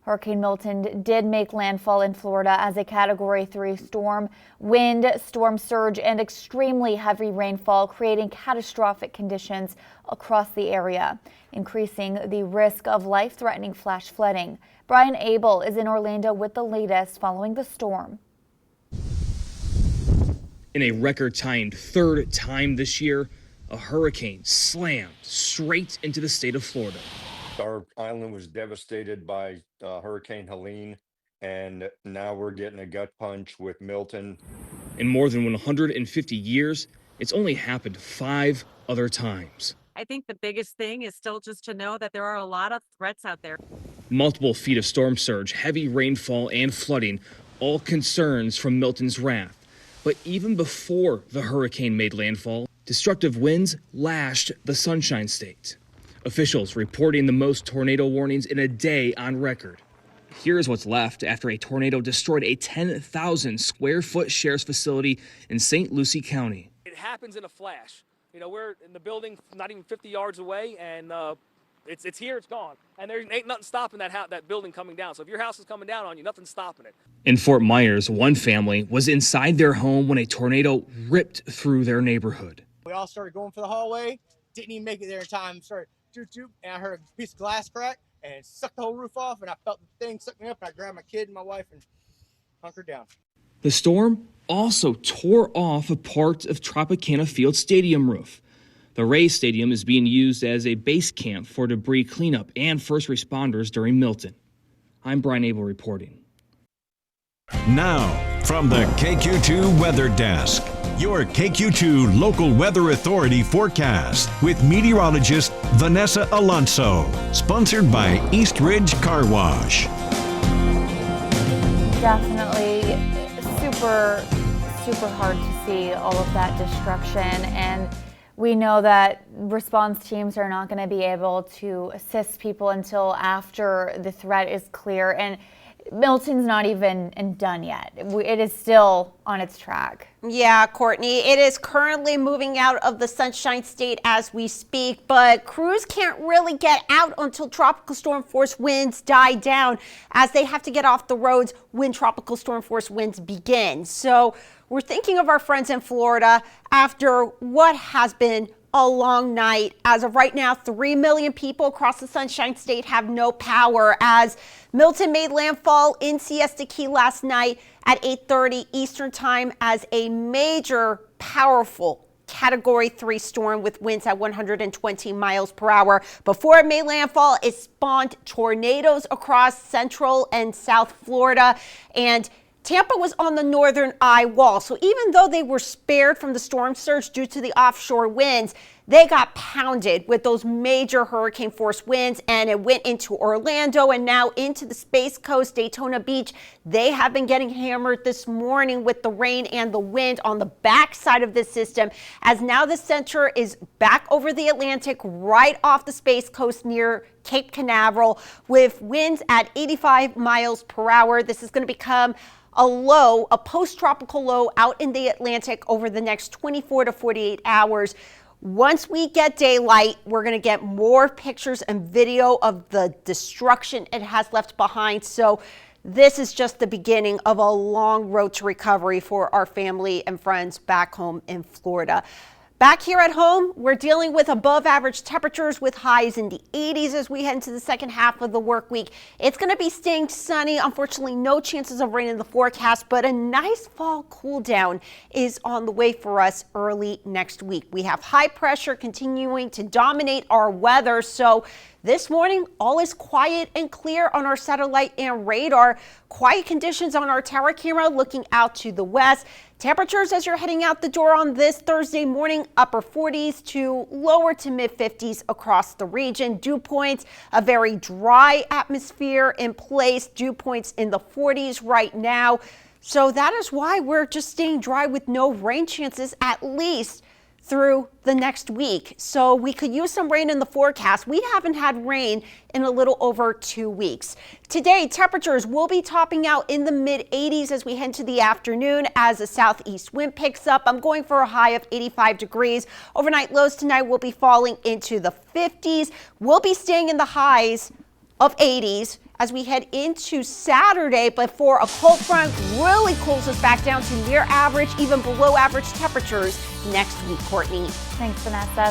Hurricane Milton did make landfall in Florida as a Category 3 storm. Wind, storm surge, and extremely heavy rainfall creating catastrophic conditions across the area, increasing the risk of life-threatening flash flooding. Brian Abel is in Orlando with the latest following the storm. In a record-tying third time this year, a hurricane slammed straight into the state of Florida. Our island was devastated by Hurricane Helene, and now we're getting a gut punch with Milton. In more than 150 years, it's only happened 5 other times. I think the biggest thing is still just to know that there are a lot of threats out there. Multiple feet of storm surge, heavy rainfall, and flooding, all concerns from Milton's wrath. But even before the hurricane made landfall, destructive winds lashed the Sunshine State. Officials reporting the most tornado warnings in a day on record. Here's what's left after a tornado destroyed a 10,000 square foot sheriff's facility in St. Lucie County. It happens in a flash. You know, we're in the building not even 50 yards away, and it's here, it's gone. And there ain't nothing stopping that building coming down. So if your house is coming down on you, nothing's stopping it. In Fort Myers, one family was inside their home when a tornado ripped through their neighborhood. We all started going for the hallway, didn't even make it there in time, started and I heard a piece of glass crack and it sucked the whole roof off, and I felt the thing suck me up, and I grabbed my kid and my wife and hunkered down. The storm also tore off a part of Tropicana Field Stadium roof. The Rays Stadium is being used as a base camp for debris cleanup and first responders during Milton. I'm Brian Abel reporting. Now, from the KQ2 Weather Desk, your KQ2 Local Weather Authority forecast with meteorologist Vanessa Alonso, sponsored by East Ridge Car Wash. Definitely super hard to see all of that destruction, and we know that response teams are not going to be able to assist people until after the threat is clear, and Milton's not even done yet. It is still on its track. Yeah, Courtney, it is currently moving out of the Sunshine State as we speak, but crews can't really get out until tropical storm force winds die down, as they have to get off the roads when tropical storm force winds begin. So we're thinking of our friends in Florida after what has been a long night. As of right now, 3 million people across the Sunshine State have no power, as Milton made landfall in Siesta Key last night at 8:30 Eastern Time as a major, powerful Category 3 storm with winds at 120 miles per hour. Before it made landfall, it spawned tornadoes across central and south Florida, and Tampa was on the northern eye wall, so even though they were spared from the storm surge due to the offshore winds, they got pounded with those major hurricane force winds, and it went into Orlando and now into the Space Coast, Daytona Beach. They have been getting hammered this morning with the rain and the wind on the backside of this system, as now the center is back over the Atlantic right off the Space Coast near Cape Canaveral with winds at 85 miles per hour. This is going to become a post-tropical low out in the Atlantic over the next 24 to 48 hours. Once we get daylight, we're going to get more pictures and video of the destruction it has left behind. So this is just the beginning of a long road to recovery for our family and friends back home in Florida. Back here at home, we're dealing with above average temperatures with highs in the 80s as we head into the second half of the work week. It's going to be staying sunny. Unfortunately, no chances of rain in the forecast, but a nice fall cool down is on the way for us early next week. We have high pressure continuing to dominate our weather, so this morning, all is quiet and clear on our satellite and radar. Quiet conditions on our tower camera looking out to the west. Temperatures as you're heading out the door on this Thursday morning, upper 40s to lower to mid 50s across the region. Dew points, a very dry atmosphere in place. Dew points in the 40s right now. So that is why we're just staying dry with no rain chances, at least through the next week. So we could use some rain in the forecast. We haven't had rain in a little over 2 weeks. Today, temperatures will be topping out in the mid 80s as we head to the afternoon as the southeast wind picks up. I'm going for a high of 85 degrees. Overnight lows tonight will be falling into the 50s. We'll be staying in the highs of 80s as we head into Saturday before a cold front really cools us back down to near average, even below average temperatures next week, Courtney. Thanks, Vanessa.